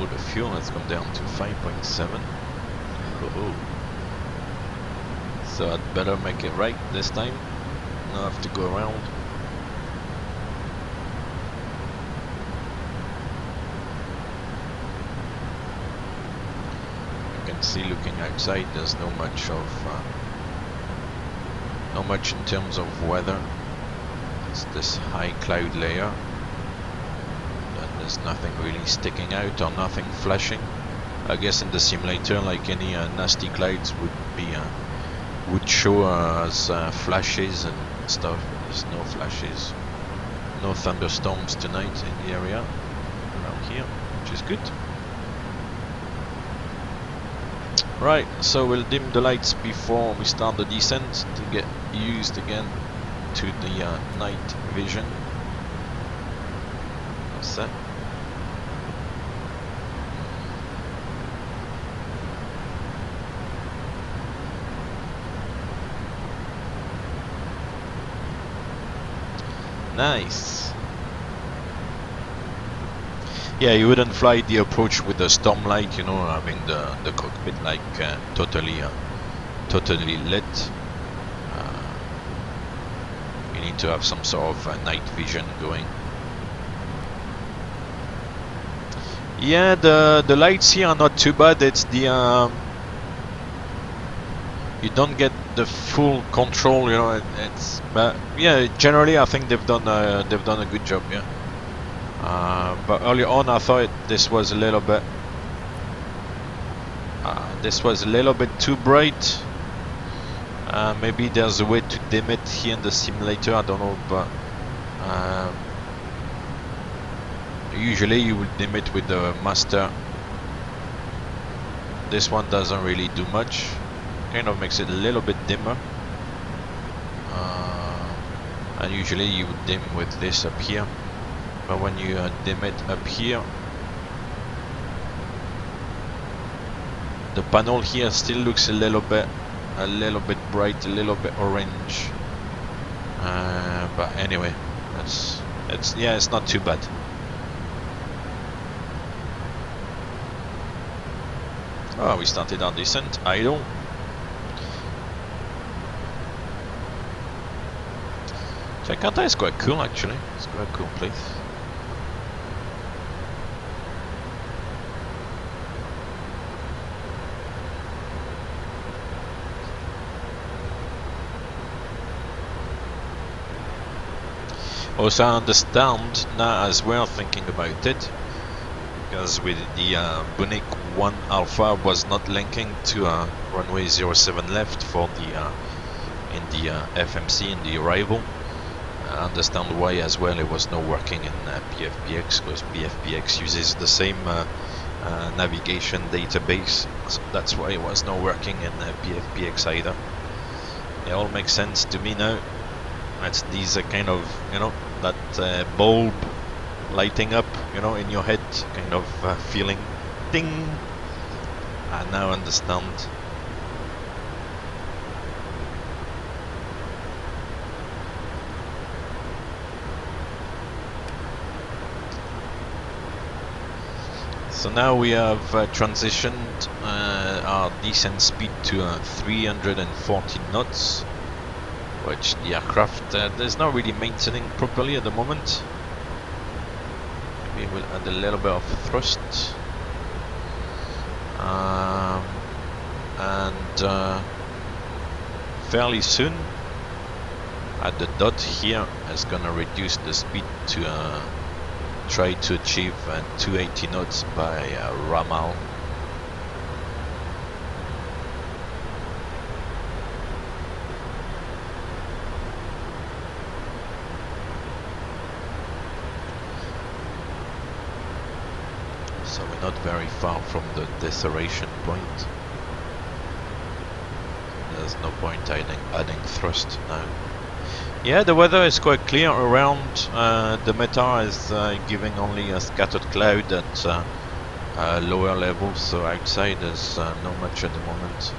Oh, the fuel has come down to 5.7. Oh, so I'd better make it right this time. Not have to go around. You can see looking outside, there's no much in terms of weather. It's this high cloud layer. And there's nothing really sticking out or nothing flashing. I guess in the simulator, like any nasty clouds would show as flashes and stuff. There's no flashes, no thunderstorms tonight in the area around here, which is good. Right, so we'll dim the lights before we start the descent to get used again to the night vision. That's that. Nice. Yeah, you wouldn't fly the approach with the storm light, you know, having the cockpit like totally lit. You need to have some sort of night vision going. Yeah, the lights here are not too bad. It's the you don't get the full control, you know. But yeah, generally I think they've done a good job. Yeah. But early on I thought this was a little bit too bright. Maybe there's a way to dim it here in the simulator, I don't know, but usually you would dim it with the master. This one doesn't really do much, kind of makes it a little bit dimmer, and usually you would dim with this up here. But when you dim it up here, the panel here still looks a little bit bright, a little bit orange. But anyway, it's not too bad. Oh, we started our descent. Idle. Jakarta is quite cool actually. It's quite a cool place. Also, I understand now as well, thinking about it, because with the WIII 1 Alpha was not linking to runway 07 left for the in the FMC in the arrival. I understand why as well it was not working in PFPX, because PFPX uses the same navigation database, so that's why it was not working in PFPX either. It all makes sense to me now. That's these kind of, you know, that bulb lighting up, you know, in your head, kind of feeling, ding. I now understand. So now we have transitioned our descent speed to 340 knots. Which the aircraft is not really maintaining properly at the moment. Maybe we'll add a little bit of thrust, and fairly soon at the dot here is gonna reduce the speed to try to achieve 280 knots by Ramal. So we're not very far from the deceleration point. There's no point adding thrust now. Yeah, the weather is quite clear around. The METAR is giving only a scattered cloud at lower levels, so outside there's not much at the moment.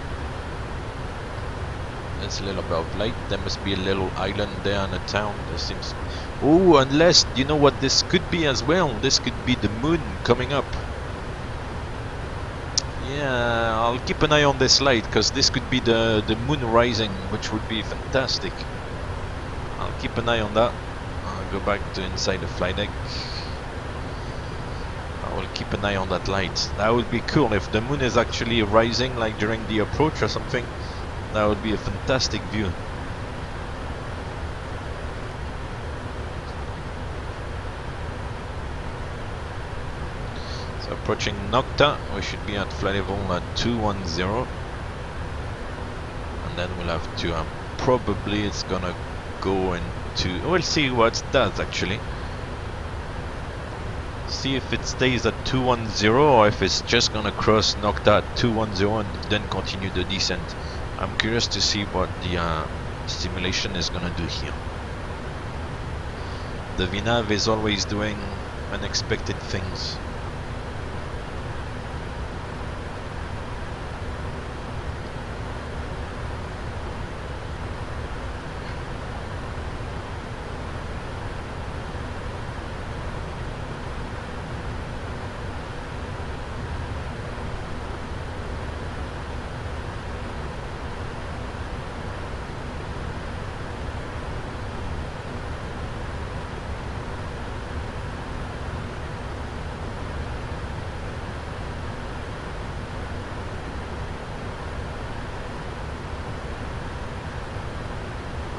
There's a little bit of light. There must be a little island there in the town. There seems. Oh, unless you know what this could be as well. This could be the moon coming up. Yeah, I'll keep an eye on this light because this could be the moon rising, which would be fantastic. I'll keep an eye on that. I'll go back to inside the flight deck. I will keep an eye on that light. That would be cool if the moon is actually rising, like during the approach or something. That would be a fantastic view. So approaching Nocta, we should be at flight level 210. And then we'll have to, probably it's gonna go into, we'll see what it does actually. See if it stays at 210 or if it's just gonna cross Nocta at 210 and then continue the descent. I'm curious to see what the simulation is gonna do here. The VNav is always doing unexpected things.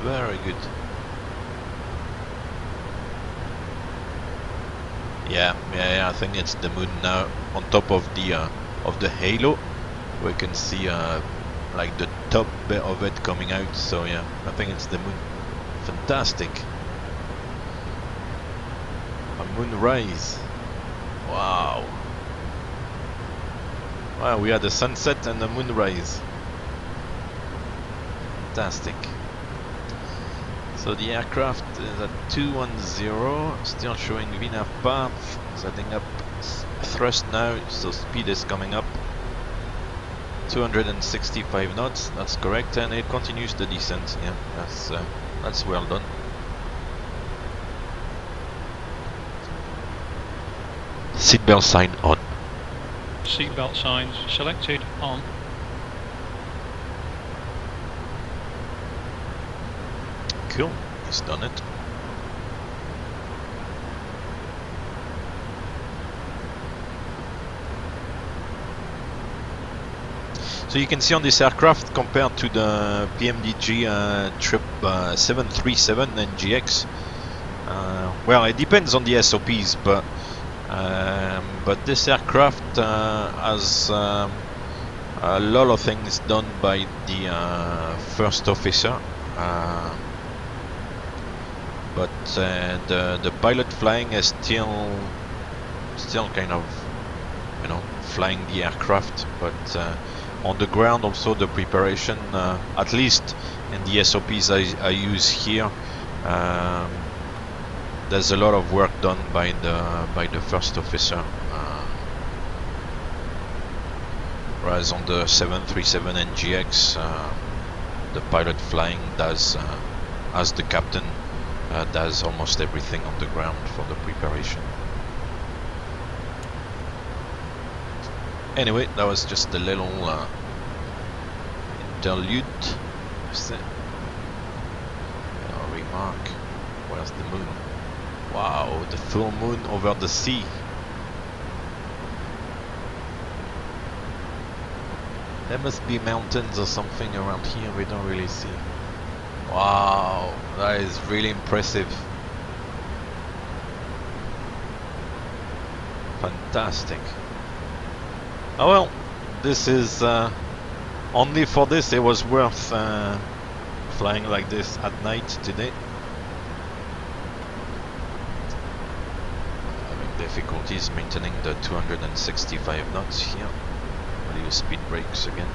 Very good. Yeah, I think it's the moon now. On top of the halo, we can see like the top bit of it coming out. So yeah, I think it's the moon. Fantastic. A moonrise. Wow. Wow, we had a sunset and a moonrise. Fantastic. So the aircraft is at 210, still showing VNav path, setting up thrust now, so speed is coming up. 265 knots, that's correct, and it continues the descent. Yeah, that's well done. Seatbelt sign on. Seatbelt signs selected on. Cool, he's done it. So you can see on this aircraft compared to the PMDG 777-300ER, well, it depends on the SOPs, but this aircraft has a lot of things done by the first officer. But the pilot flying is still kind of, you know, flying the aircraft, but on the ground also the preparation, at least in the SOPs I use here, there's a lot of work done by the first officer, whereas on the 737 NGX, the pilot flying does, as the captain, does almost everything on the ground for the preparation. Anyway, that was just a little interlude. Remark. Where's the moon? Wow, the full moon over the sea. There must be mountains or something around here we don't really see. Wow, that is really impressive. Fantastic. Oh well, this is only for this it was worth flying like this at night today. Having difficulties maintaining the 265 knots here. I'll use speed brakes again.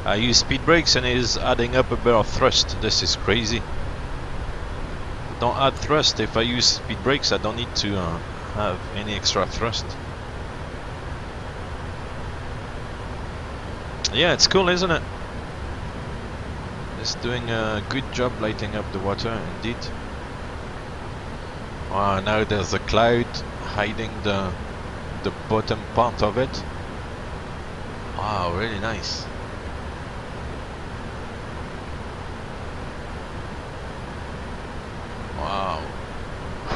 I use speed brakes and it is adding up a bit of thrust. This is crazy. Don't add thrust. If I use speed brakes, I don't need to have any extra thrust. Yeah, it's cool, isn't it? It's doing a good job lighting up the water, indeed. Now there's a cloud hiding the bottom part of it. Wow, really nice. Wow.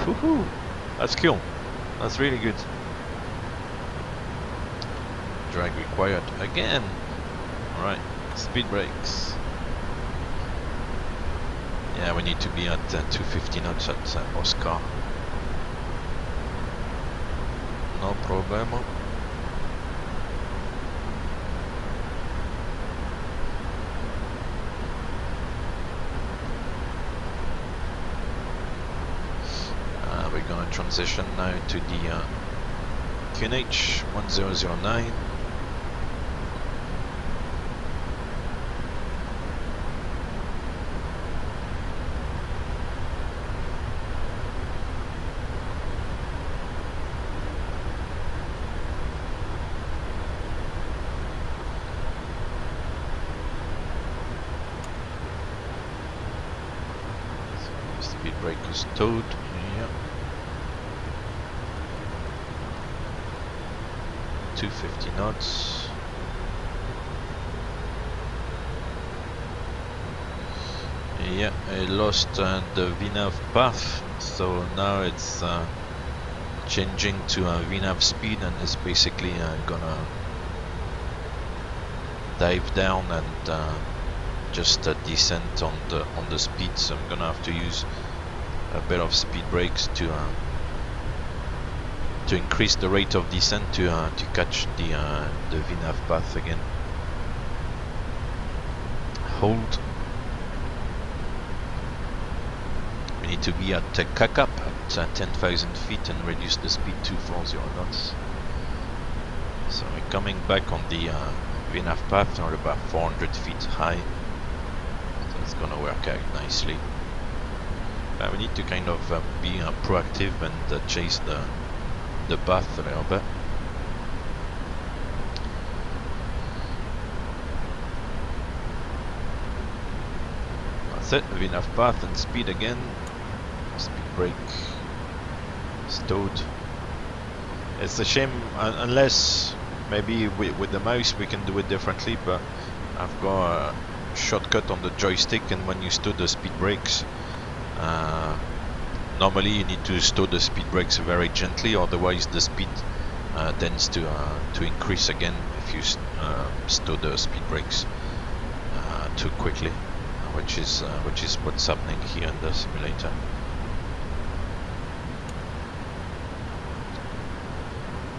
Woohoo! That's cool. That's really good. Drag required again. Alright, speed brakes. Yeah, we need to be at 250 knots at Oscar. No problemo. We're going to transition now to the QNH 1009. Speed brake is towed. Yeah. 250 knots. Yeah, I lost the VNAV path, so now it's changing to VNAV speed, and it's basically gonna dive down and just descend on the speed. So I'm gonna have to use a bit of speed brakes to increase the rate of descent to catch the VNAV path again. Hold. We need to be at CACAP at 10,000 feet and reduce the speed to 40 knots. So we're coming back on the VNAV path, or about 400 feet high. So it's gonna work out nicely. We need to kind of be proactive and chase the path a little bit. That's it, VNAV path and speed again. Speed brake stowed. It's a shame, unless maybe with the mouse we can do it differently, but I've got a shortcut on the joystick, and when you stow the speed brakes, normally you need to stow the speed brakes very gently, otherwise the speed tends to increase again if you stow the speed brakes too quickly, which is what's happening here in the simulator.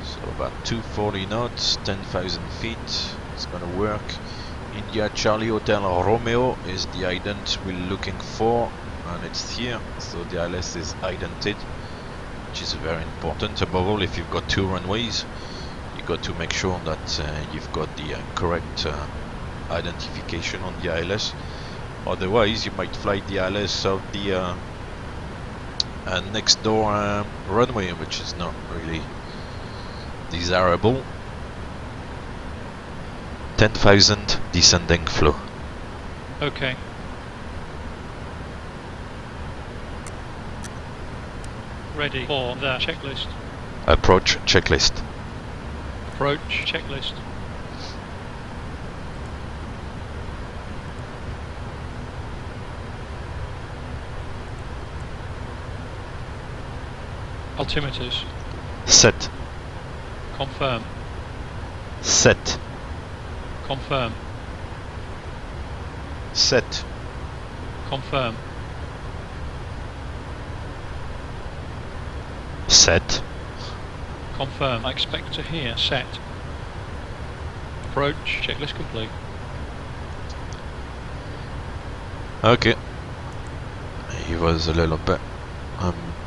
So about 240 knots, 10,000 feet. It's gonna work. India Charlie Hotel Romeo is the ident we're looking for, and it's here. So the ILS is idented, which is very important. Above all, if you've got two runways, you've got to make sure that you've got the correct identification on the ILS. Otherwise, you might fly the ILS of the next door runway, which is not really desirable. 10,000 descending flow. Okay. Ready for the checklist. Approach checklist. Approach checklist. Altimeters. Set. Confirm. Set. Confirm. Set. Confirm. Set. Confirm. I expect to hear set. Approach checklist complete. Okay. He was a little bit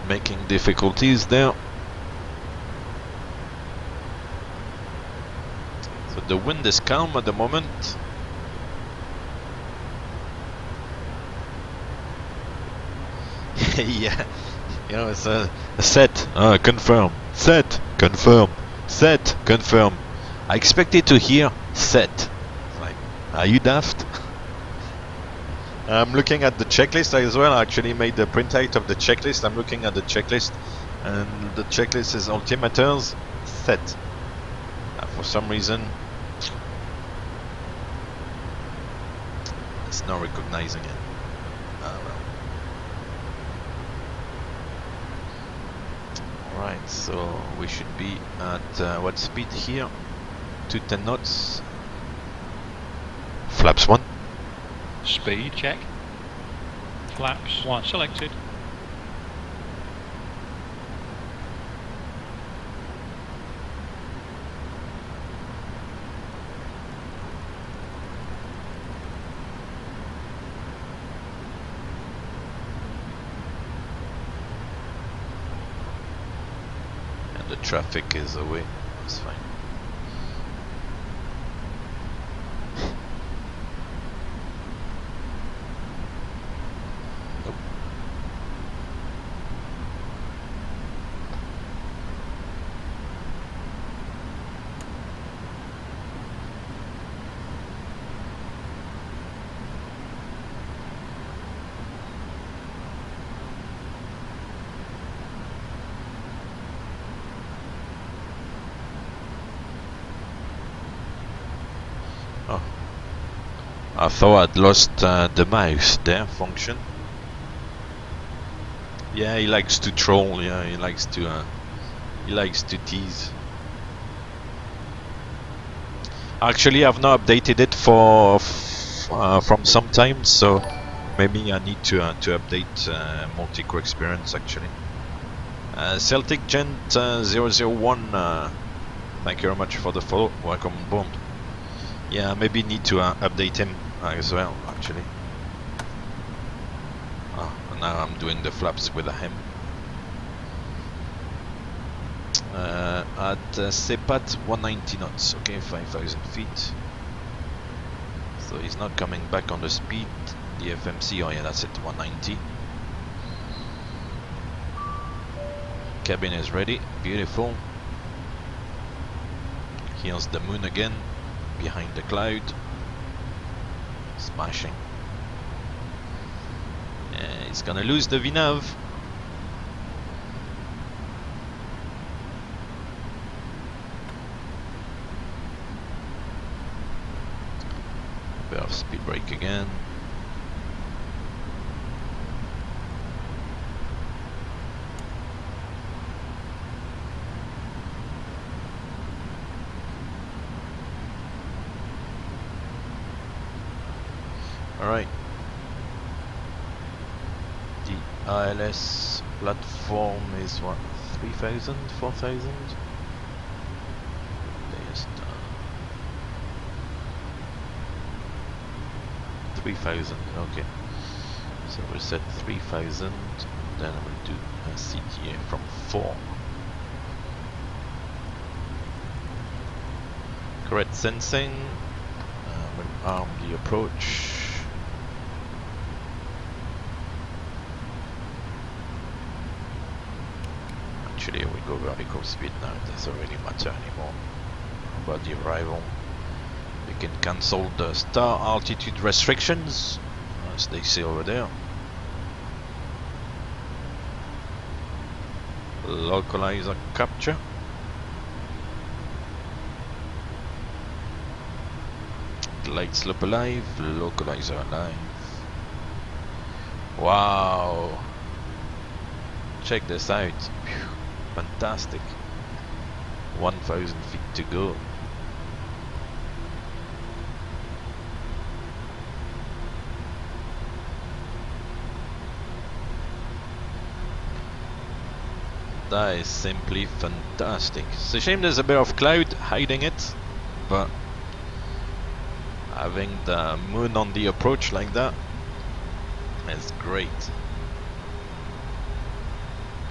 making difficulties there. So the wind is calm at the moment. Yeah, you know, it's a set, confirm, set, confirm, set, confirm. I expected to hear set. Like, are you daft? I'm looking at the checklist as well. I actually made a printout of the checklist. I'm looking at the checklist, and the checklist is altimeters set. For some reason, it's not recognizing it. Well. Alright, so we should be at what speed here? 210 knots. Flaps 1. Speed check. Flaps 1 selected. And the traffic is away. It's fine. Oh, I thought I'd lost the mouse there function. Yeah, he likes to troll. Yeah, he likes to tease. Actually, I've not updated it from some time, so maybe I need to update multi-core experience actually. Celtic Gent 001. Thank you very much for the follow. Welcome on board. Yeah, maybe need to update him as well, actually. Oh, and now I'm doing the flaps with him. At Sepat 190 knots, okay, 5,000 feet. So he's not coming back on the speed. The FMC, oh yeah, that's it, 190. Cabin is ready, beautiful. Here's the moon again. Behind the cloud, smashing. He's gonna lose the VNAV. Bit of speed brake again. Alright. The ILS platform is what? 3,000? 4,000? There's 3,000, okay. So we set 3,000, then I will do a CTA from 4. Correct sensing. We'll arm the approach. Actually, we go vertical speed now, it doesn't really matter anymore about the arrival. We can cancel the star altitude restrictions, as they say over there. Localizer capture. Glide slope alive, localizer alive. Wow! Check this out. Phew. Fantastic. 1,000 feet to go. That is simply fantastic. It's a shame there's a bit of cloud hiding it, but having the moon on the approach like that is great.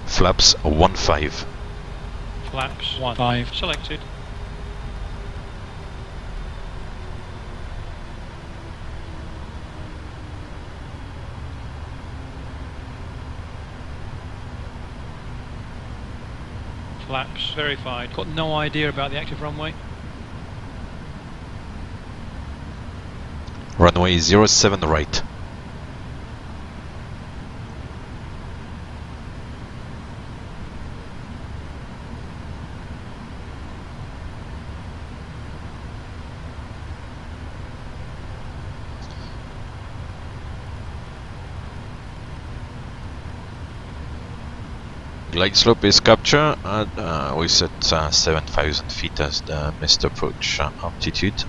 Flaps 1.5. Flaps 1.5 selected. Flaps verified. Got no idea about the active runway. Runway 07 right. Glide slope is captured and we set 7,000 feet as the missed approach altitude.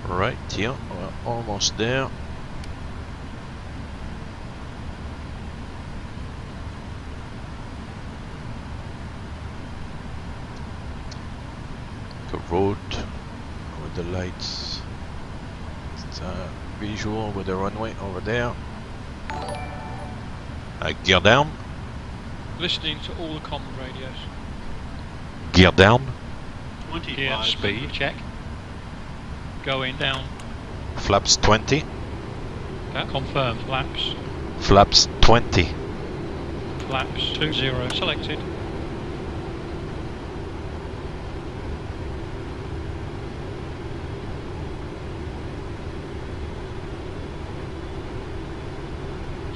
Right here, we're almost there. The road with the lights. It's visual with the runway over there. Gear down. Listening to all the common radios. Gear down. 25. Gear speed check. Going down. Flaps 20. Okay. Confirmed. Flaps. Flaps 20. Flaps 20 selected.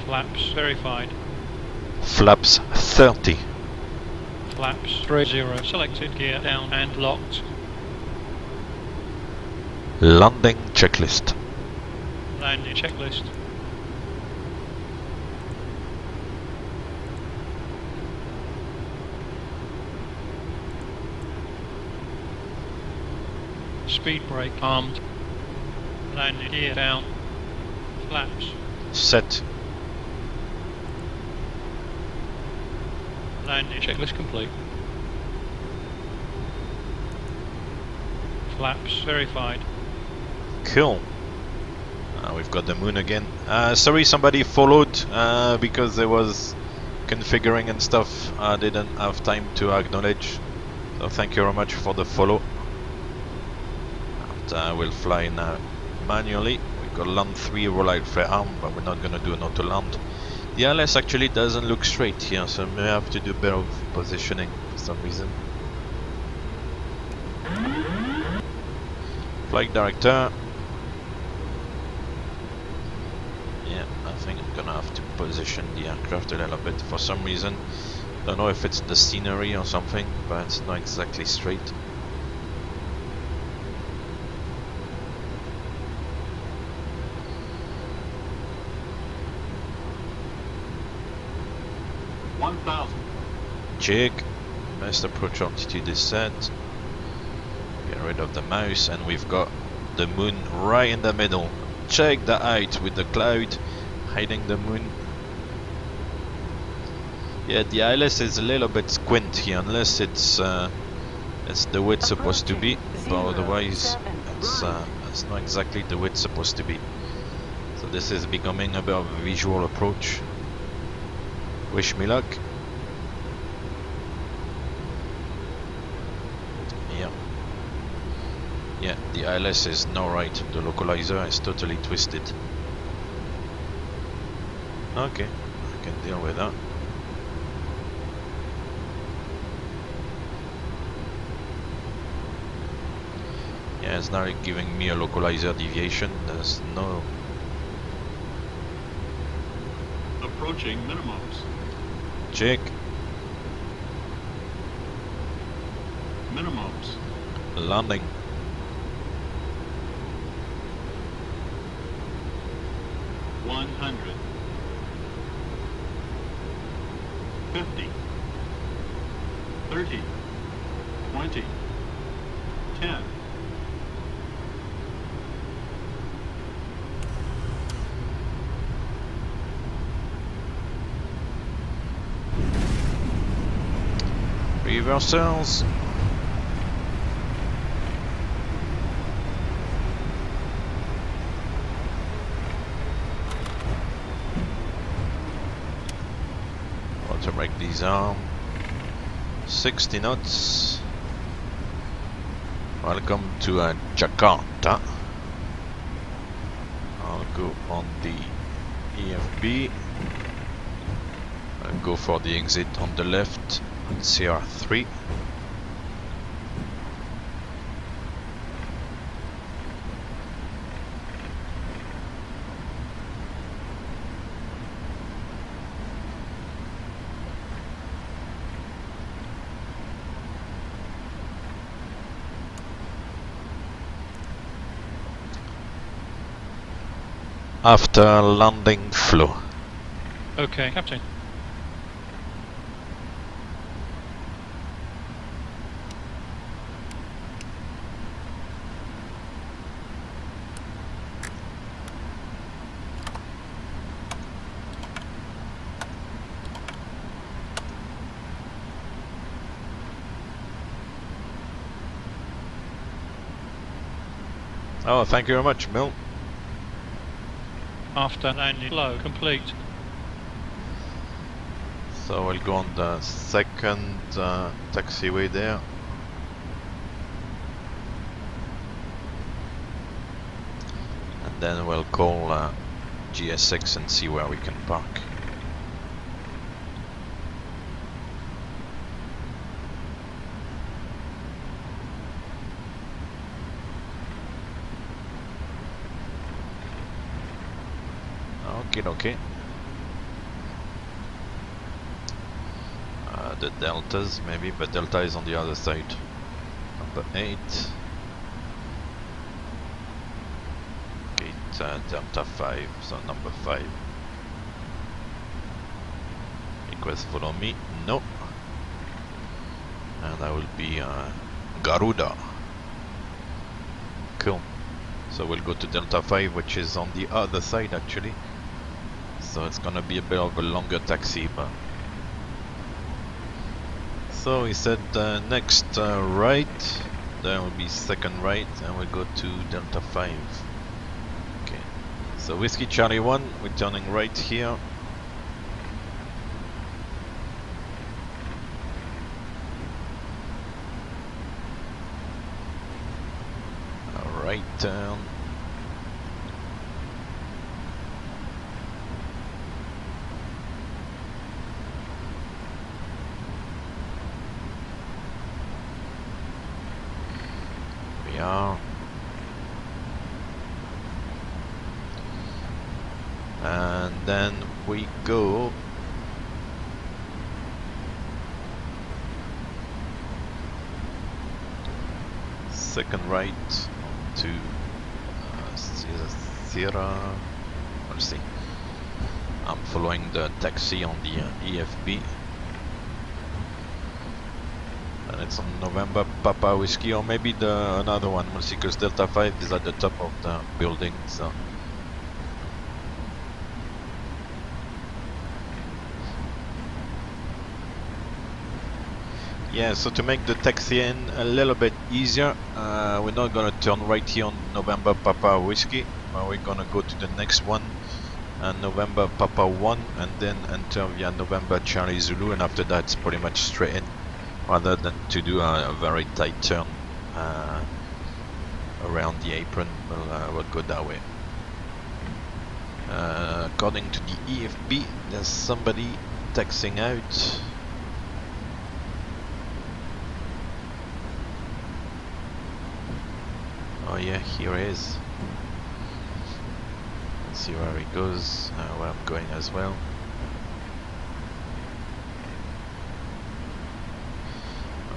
Flaps verified. Flaps 30. Flaps 30 selected. Gear down and locked. Landing checklist. Landing checklist. Speed brake armed. Landing gear down. Flaps. Set. Landing checklist complete. Flaps verified. Cool. We've got the moon again. Sorry, somebody followed because there was configuring and stuff. I didn't have time to acknowledge. So thank you very much for the follow. And we'll fly now manually. We've got land 3 roll out flare arm, but we're not gonna do an auto land. The ILS actually doesn't look straight here, so we may have to do a bit of positioning for some reason. Flight director. Yeah, I think I'm gonna have to position the aircraft a little bit for some reason. Don't know if it's the scenery or something, but it's not exactly straight. Check. Best approach altitude is set. Get rid of the mouse, and we've got the moon right in the middle. Check the height with the cloud hiding the moon. Yeah, the ILS is a little bit squint here, unless it's the way it's supposed to be, but otherwise it's not exactly the way it's supposed to be. So this is becoming a bit of a visual approach. Wish me luck. Yeah, the ILS is not right. The localizer is totally twisted. Okay, I can deal with that. Yeah, it's not giving me a localizer deviation. There's no... Approaching minimums. Check. Minimums. Landing. $100. 50. 30. 20. 10. Reversals. Water brake disarm. 60 knots. Welcome to Jakarta. I'll go on the EFB. I'll go for the exit on the left. CR3. after landing flow. Okay, Captain. Oh, thank you very much, Mill. After landing flow complete. So we'll go on the second taxiway there. And then we'll call GSX and see where we can park. Okay. The deltas maybe, but delta is on the other side. Number 8. Gate delta 5, so number 5. Request follow me? No. And I will be Garuda. Cool. So we'll go to delta 5, which is on the other side actually. So it's gonna be a bit of a longer taxi, but so he said next right, there will be second right, and we'll go to delta 5. Okay, so Whiskey Charlie 1, we're turning right here. A right turn. And then we go second right to Sierra. Let's see. I'm following the taxi on the EFB. And it's on November Papa Whiskey, or maybe the another one. We'll see, because Delta 5 is at the top of the building, so. Yeah, so to make the taxi in a little bit easier, we're not gonna turn right here on November Papa Whiskey, but we're gonna go to the next one, November Papa 1, and then enter via November Charlie Zulu, and after that it's pretty much straight in, rather than to do a very tight turn around the apron. We'll go that way. According to the EFB, there's somebody taxiing out. Oh yeah, here he is. Let's see where he goes, where I'm going as well.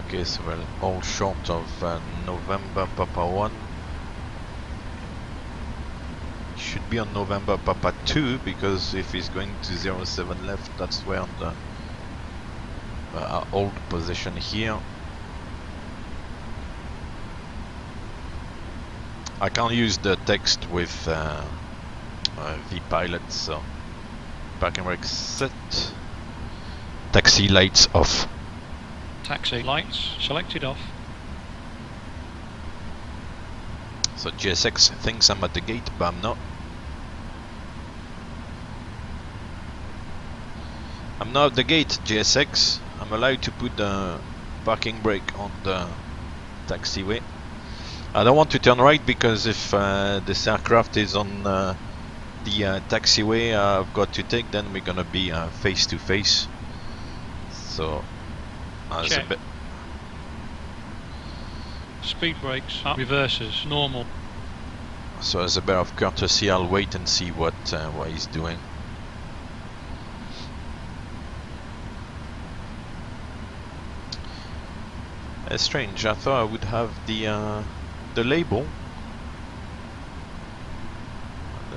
Okay, so we're all short of November Papa 1. Should be on November Papa 2, because if he's going to 07 left, that's where on the our old position here. I can't use the text with VPilot, so parking brake set, taxi lights off. Taxi lights selected off. So GSX thinks I'm at the gate, but I'm not. I'm not at the gate, GSX. I'm allowed to put the parking brake on the taxiway. I don't want to turn right, because if this aircraft is on the taxiway I've got to take, then we're gonna be face to face. So as a bit. Speed brakes up, reverses normal. So as a bit of courtesy, I'll wait and see what he's doing. It's strange. I thought I would have the label.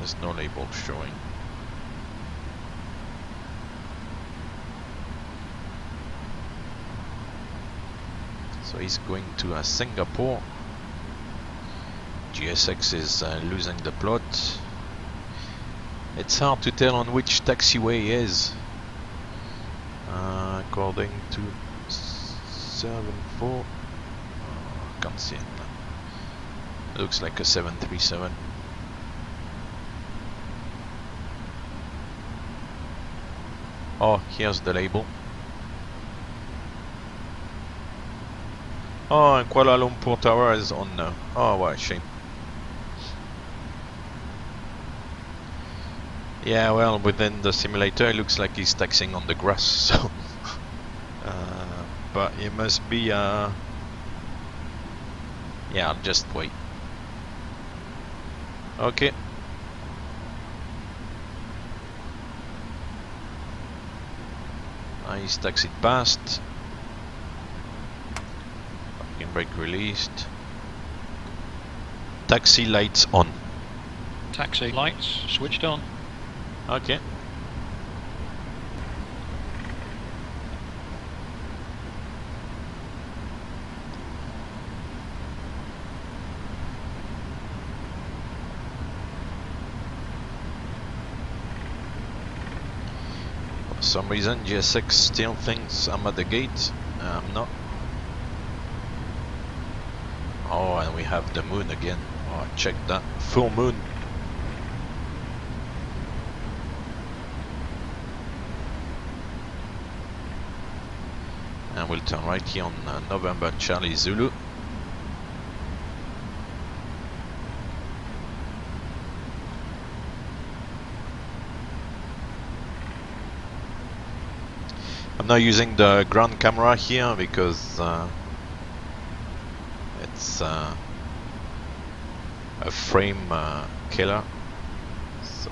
There's no label showing. So he's going to Singapore. GSX is losing the plot. It's hard to tell on which taxiway he is. According to 74, can't see it. It looks like a 737. Oh, here's the label. Oh, and Kuala Lumpur Tower is on now. Oh, what a shame. Yeah, well, within the simulator, it looks like he's taxiing on the grass, so... but it must be, yeah, I'll just wait. Okay. He's taxied past. Parking brake released. Taxi lights on. Taxi lights switched on. Okay. For some reason GSX still thinks I'm at the gate. I'm not. Oh, and we have the moon again. Oh, check that. Full moon. And we'll turn right here on November Charlie Zulu. I'm not using the ground camera here because it's a frame killer, so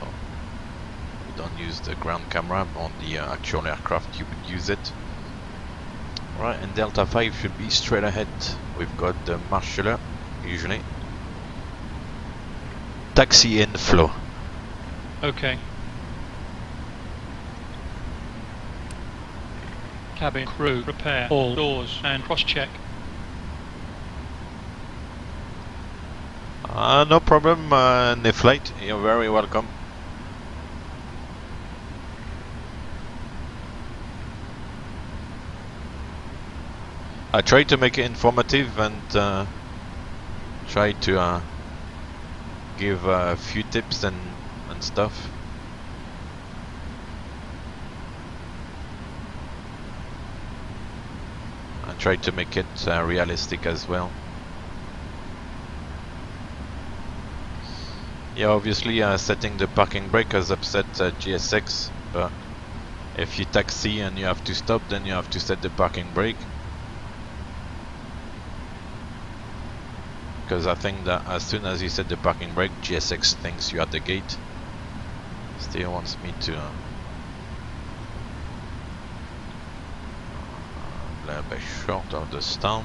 we don't use the ground camera. On the actual aircraft you would use it. Right, and Delta 5 should be straight ahead. We've got the marshaller, usually. Taxi in flow. Okay. Cabin crew, prepare all doors and cross-check. No problem, Niflight, you're very welcome. I tried to make it informative and try to give a few tips and stuff. I tried to make it realistic as well. Yeah, obviously setting the parking brake has upset GSX, but if you taxi and you have to stop, then you have to set the parking brake. Because I think that as soon as you set the parking brake, GSX thinks you're at the gate. Still wants me to a little bit short of the stand.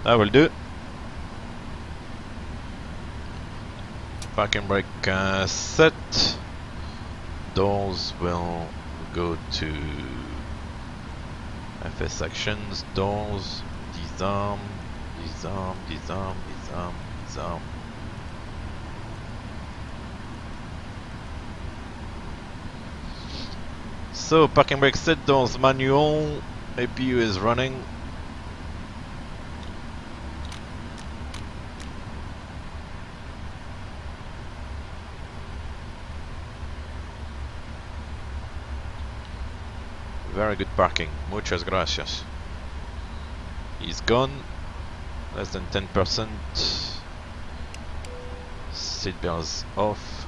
That will do. Parking brake set. Doors will go to FS sections, doors, disarm, disarm, disarm, disarm, disarm. So parking brake set, doors manual, APU is running. Very good parking, muchas gracias. He's gone, less than 10%. Seatbelts off.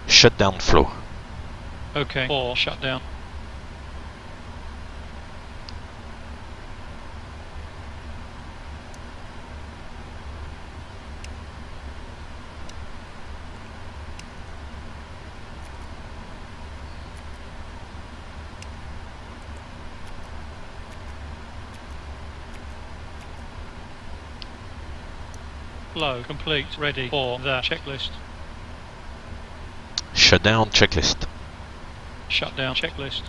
Shutdown flow. Okay, or shut down. flow complete, ready for the checklist. Shutdown checklist. Shutdown checklist.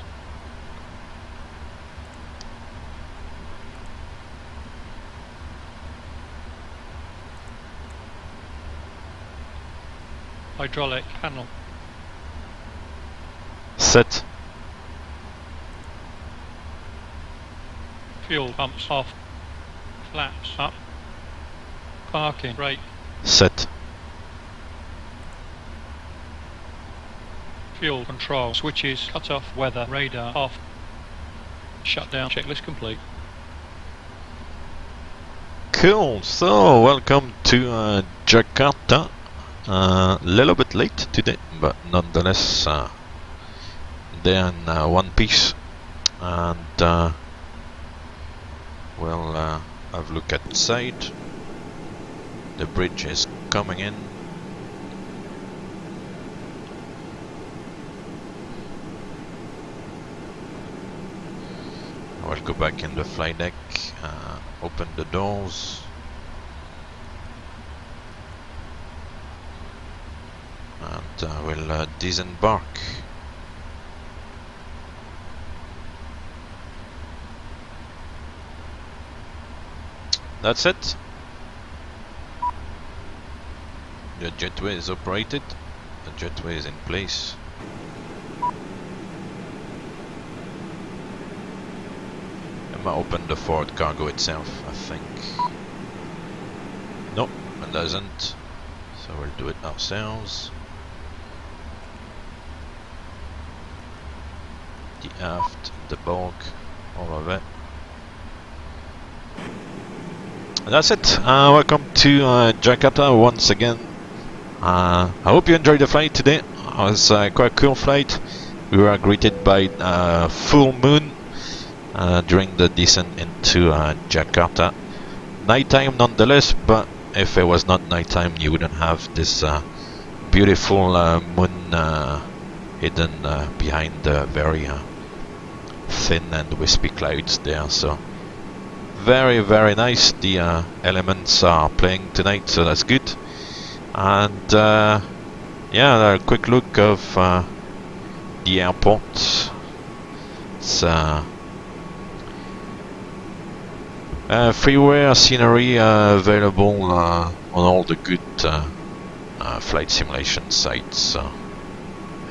Hydraulic panel. Set. Fuel pumps off. Flaps up. Parking brake. Set. Fuel control switches cut off. Weather radar off. Shutdown checklist complete. Cool. So welcome to Jakarta. Little bit late today, but nonetheless they're in one piece, and we'll have a look outside. The bridge is coming in. I'll go back in the flight deck, open the doors, and we'll disembark. That's it. The jetway is operated. The jetway is in place. I'm gonna open the forward cargo itself, I think. Nope, it doesn't. So we'll do it ourselves. The aft, the bulk, all of it. And that's it. Welcome to Jakarta once again. I hope you enjoyed the flight today. It was quite a cool flight. We were greeted by full moon during the descent into Jakarta. Nighttime nonetheless, but if it was not nighttime, you wouldn't have this beautiful moon hidden behind the very thin and wispy clouds there. So very, very nice. The elements are playing tonight, so that's good. And yeah, a quick look of the airport. It's freeware scenery available on all the good flight simulation sites,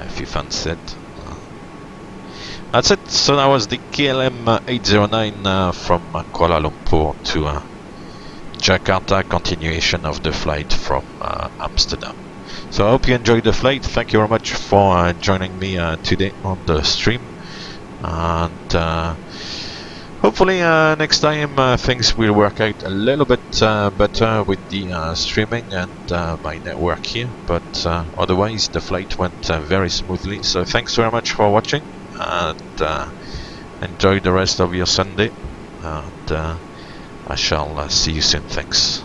if you fancy it. That's it. So that was the KLM 809 from Kuala Lumpur to Jakarta, continuation of the flight from Amsterdam. So I hope you enjoyed the flight. Thank you very much for joining me today on the stream, and hopefully next time things will work out a little bit better with the streaming and my network here, but otherwise the flight went very smoothly. So thanks very much for watching, and enjoy the rest of your Sunday, and I shall see you soon. Thanks.